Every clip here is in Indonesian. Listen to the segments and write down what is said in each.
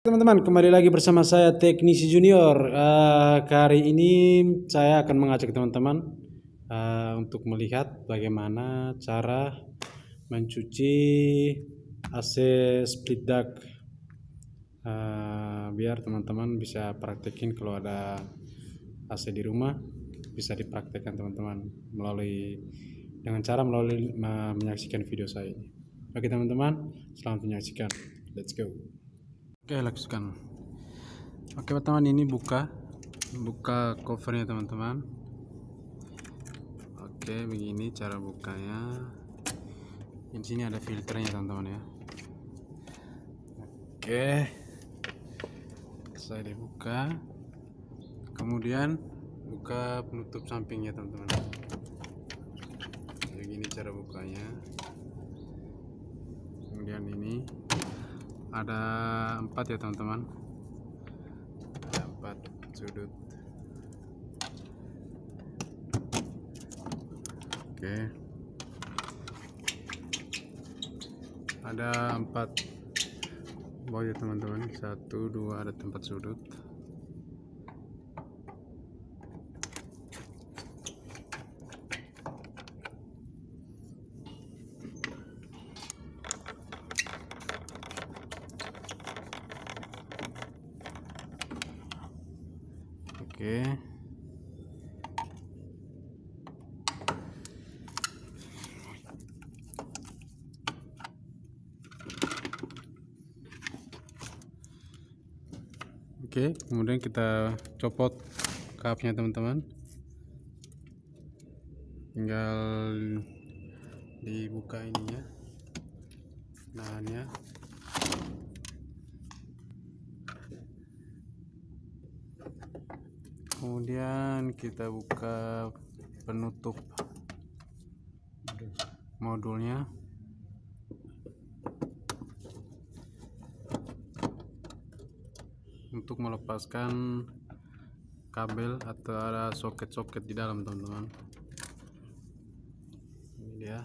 Teman-teman, kembali lagi bersama saya Teknisi Junior. Hari ini saya akan mengajak teman-teman untuk melihat bagaimana cara mencuci AC split duct. Biar teman-teman bisa praktekin kalau ada AC di rumah, bisa dipraktekkan teman-teman dengan cara menyaksikan video saya ini. Oke teman-teman, selamat menyaksikan. Let's go. Oke, lakukan. Oke teman-teman, ini buka covernya teman-teman. Oke, begini cara bukanya. Di sini ada filternya teman-teman ya. Oke, saya dibuka. Kemudian buka penutup sampingnya teman-teman. Begini cara bukanya. Kemudian ini ada 4 ya teman-teman. Ada 4 sudut. Oke, ada 4 bawah ya teman-teman. 1, 2, ada 4 sudut. Oke, kemudian kita copot kapnya teman-teman. Tinggal dibuka ininya, nahannya. Kemudian kita buka penutup modulnya. Untuk melepaskan kabel atau ada soket-soket di dalam teman-teman. Ini dia.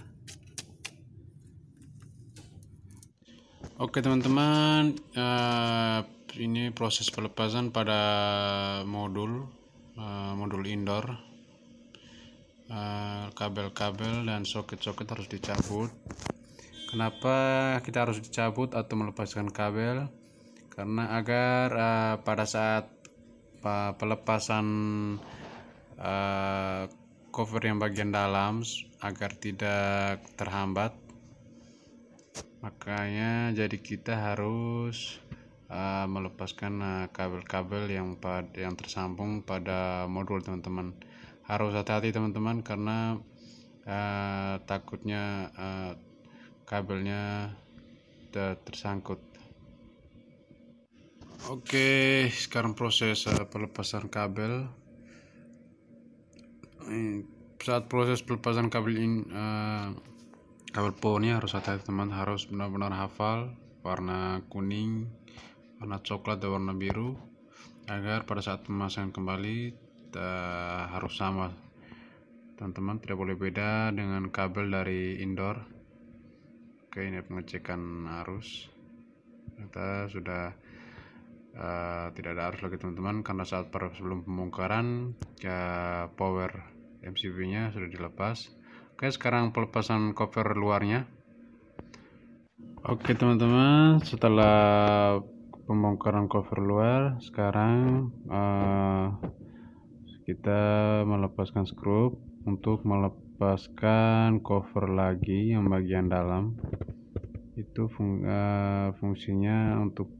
Oke teman-teman, ini proses pelepasan pada modul indoor. Kabel-kabel dan soket-soket harus dicabut. Kenapa kita harus dicabut atau melepaskan kabel? Karena agar pada saat pelepasan cover yang bagian dalam agar tidak terhambat, makanya jadi kita harus melepaskan kabel-kabel yang tersambung pada modul teman-teman. Harus hati-hati teman-teman, karena takutnya kabelnya tersangkut. Oke, sekarang proses pelepasan kabel. Saat proses pelepasan kabel ini, kabel PON-nya harus hati-hati teman, harus benar-benar hafal warna kuning, warna coklat, dan warna biru, agar pada saat pemasangan kembali harus sama teman-teman, tidak boleh beda dengan kabel dari indoor. Oke, ini pengecekan arus. Ternyata sudah tidak ada arus lagi teman-teman, karena saat sebelum pembongkaran power MCB nya sudah dilepas. Oke, sekarang pelepasan cover luarnya. Oke teman-teman, setelah pembongkaran cover luar, sekarang kita melepaskan skrup untuk melepaskan cover lagi yang bagian dalam. Itu fungsinya untuk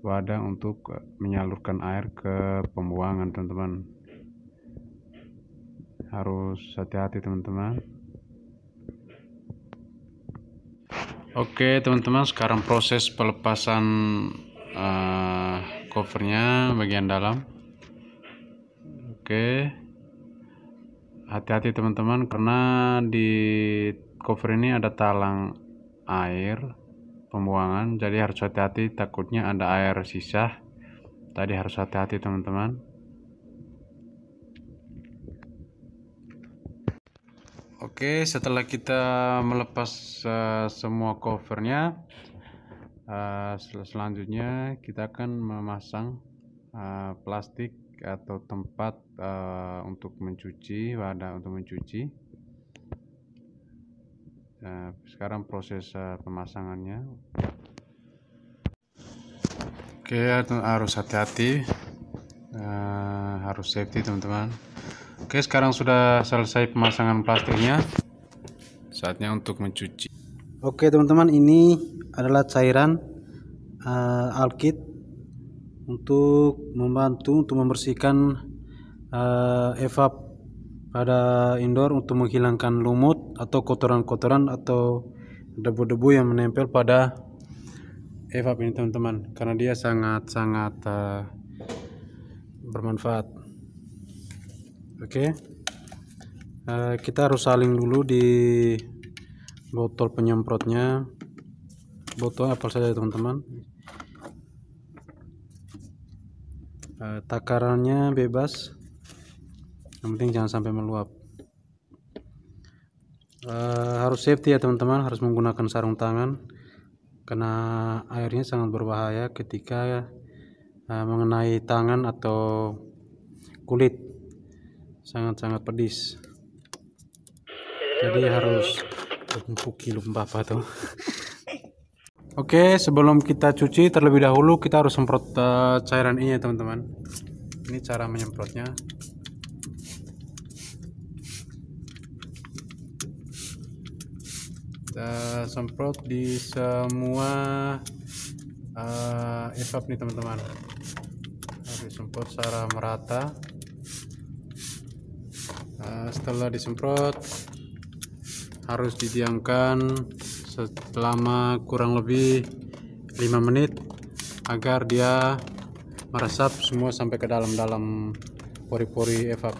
wadah untuk menyalurkan air ke pembuangan teman-teman. Harus hati-hati teman-teman. Oke teman-teman, sekarang proses pelepasan covernya bagian dalam. Oke, hati-hati teman-teman, karena di cover ini ada talang air pembuangan, jadi harus hati-hati, takutnya ada air sisa. Tadi harus hati-hati teman-teman. Oke, setelah kita melepas semua covernya, Selanjutnya kita akan memasang plastik atau tempat untuk mencuci, wadah untuk mencuci. Sekarang proses pemasangannya. Oke, harus hati-hati, harus safety teman-teman. Oke, sekarang sudah selesai pemasangan plastiknya, saatnya untuk mencuci. Oke teman-teman, ini adalah cairan Alkit untuk membantu untuk membersihkan evap pada indoor, untuk menghilangkan lumut atau kotoran-kotoran atau debu-debu yang menempel pada evap ini teman-teman, karena dia sangat-sangat bermanfaat. Oke, kita harus saling dulu di botol penyemprotnya. Botol apa saja teman-teman, takarannya bebas, yang penting jangan sampai meluap. Harus safety ya teman-teman, harus menggunakan sarung tangan karena airnya sangat berbahaya ketika mengenai tangan atau kulit, sangat-sangat pedis. Jadi harus lumpah apa tuh. Oke, sebelum kita cuci terlebih dahulu kita harus semprot cairan ini ya teman-teman. Ini cara menyemprotnya. Kita semprot di semua evap nih teman-teman. Harus disemprot secara merata. Setelah disemprot harus didiamkan selama kurang lebih 5 menit agar dia meresap semua sampai ke dalam pori-pori evap,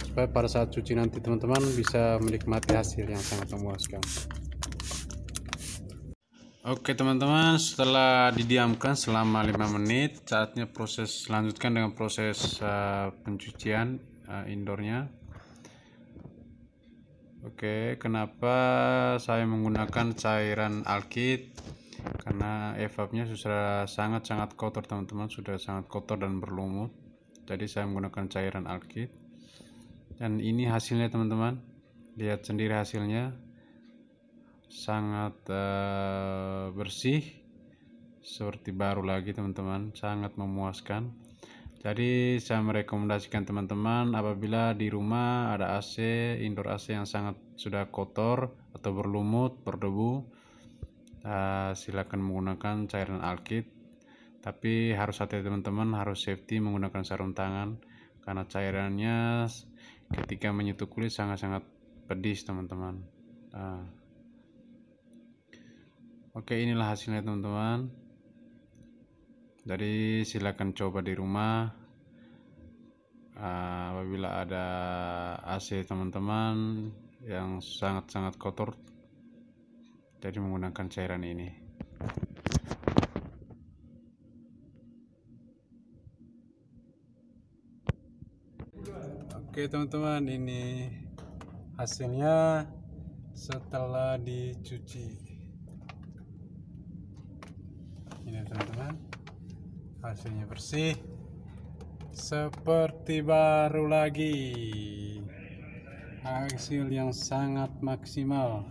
supaya pada saat cuci nanti teman-teman bisa menikmati hasil yang sangat memuaskan. Oke teman-teman, setelah didiamkan selama 5 menit, saatnya lanjutkan dengan proses pencucian indoornya. Oke, kenapa saya menggunakan cairan Alkit? Karena evapnya sudah sangat-sangat kotor teman-teman, sudah sangat kotor dan berlumut. Jadi saya menggunakan cairan Alkit. Dan ini hasilnya teman-teman, lihat sendiri hasilnya, sangat bersih, seperti baru lagi teman-teman, sangat memuaskan. Jadi saya merekomendasikan teman-teman, apabila di rumah ada AC, indoor AC yang sudah kotor atau berlumut, berdebu, silakan menggunakan cairan Alkit. Tapi harus hati-hati teman-teman, harus safety menggunakan sarung tangan, karena cairannya ketika menyentuh kulit sangat-sangat pedis teman-teman. Oke, inilah hasilnya teman-teman. Jadi silakan coba di rumah. Apabila ada AC teman-teman yang sangat-sangat kotor, jadi menggunakan cairan ini. Oke teman-teman, ini hasilnya setelah dicuci. Ini teman-teman, hasilnya bersih seperti baru lagi, hasil yang sangat maksimal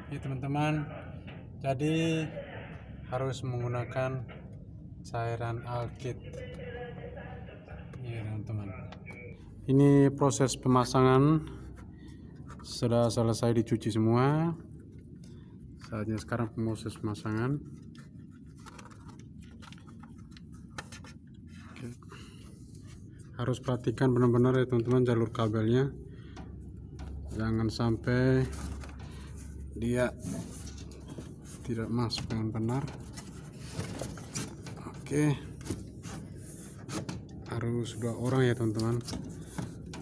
ya teman-teman. Jadi harus menggunakan cairan Alkit ya teman-teman. Ini proses pemasangan sudah selesai, dicuci semua. Saatnya sekarang proses pemasangan. Harus perhatikan benar-benar ya teman-teman jalur kabelnya, jangan sampai dia tidak masuk dengan benar. Oke, harus 2 orang ya teman-teman,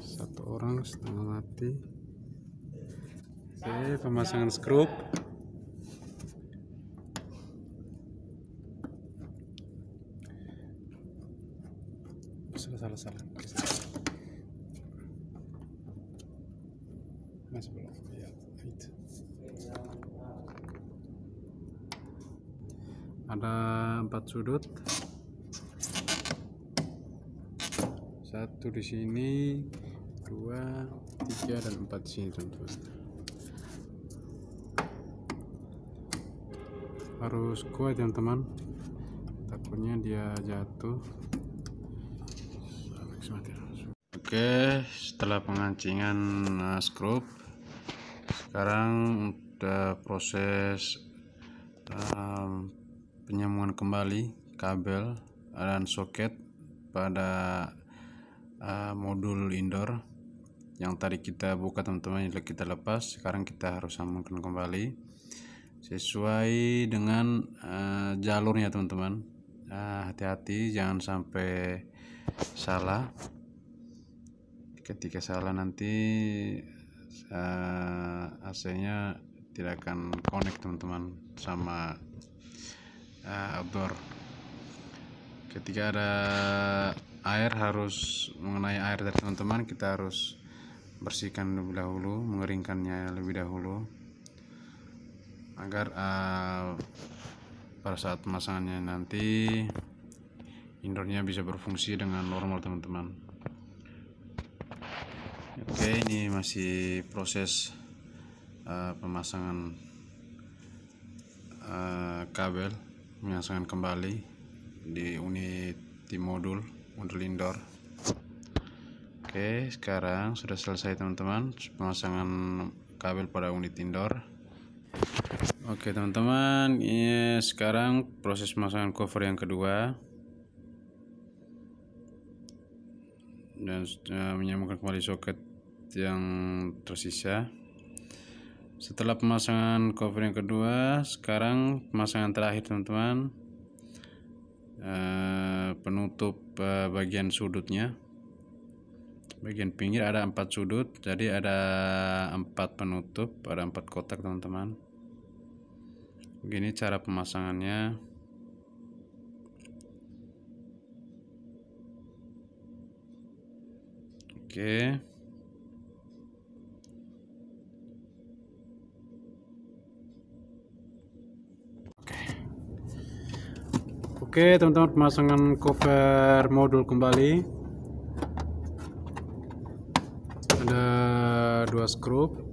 1 orang setengah mati. Oke, pemasangan skrup. Salah. Masih belum. Ya, itu. Ada 4 sudut, satu di sini, 2, 3, dan 4 di sini teman-teman. Harus kuat teman-teman, takutnya dia jatuh. Oke, setelah pengancingan skrup, sekarang udah proses penyambungan kembali kabel dan soket pada modul indoor yang tadi kita buka teman-teman, yang kita lepas. Sekarang kita harus sambungkan kembali sesuai dengan jalurnya teman-teman. Hati-hati jangan sampai salah. Ketika salah nanti AC-nya tidak akan connect teman-teman sama outdoor. Ketika ada air, harus mengenai air dari teman-teman, kita harus bersihkan lebih dahulu, mengeringkannya lebih dahulu, agar pada saat pemasangannya nanti indoornya bisa berfungsi dengan normal teman-teman. Oke, ini masih proses pemasangan kabel, memasangkan kembali di modul indoor. Oke, sekarang sudah selesai teman-teman pemasangan kabel pada unit indoor. Oke teman-teman, ini sekarang proses pemasangan cover yang kedua dan menyambungkan kembali soket yang tersisa. Setelah pemasangan cover yang kedua, sekarang pemasangan terakhir teman-teman, penutup bagian sudutnya. Bagian pinggir ada 4 sudut, jadi ada 4 penutup, ada 4 kotak teman-teman. Begini cara pemasangannya. Oke. Oke teman-teman, pemasangan cover modul kembali. Ada 2 skrup.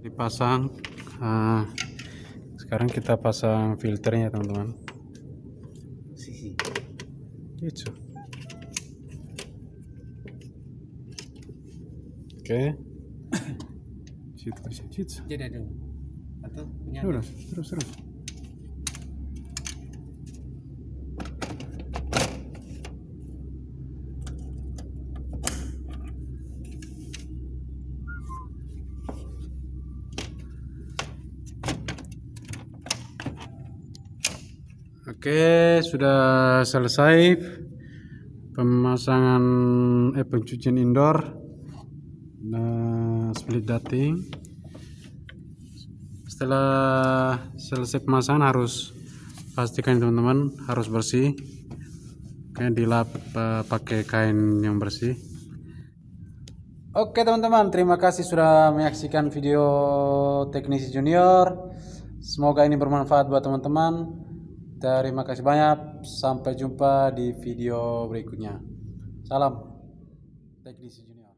Dipasang. Sekarang kita pasang filternya teman-teman. Gitu. Oke. Situ. Jadi ada atau punya Terus. Oke, sudah selesai pemasangan pencucian indoor. Split ducting. Setelah selesai pemasangan harus pastikan teman-teman harus bersih. Kayak dilap pakai kain yang bersih. Oke teman-teman, terima kasih sudah menyaksikan video Teknisi Junior. Semoga ini bermanfaat buat teman-teman. Terima kasih banyak. Sampai jumpa di video berikutnya. Salam Teknisi Junior.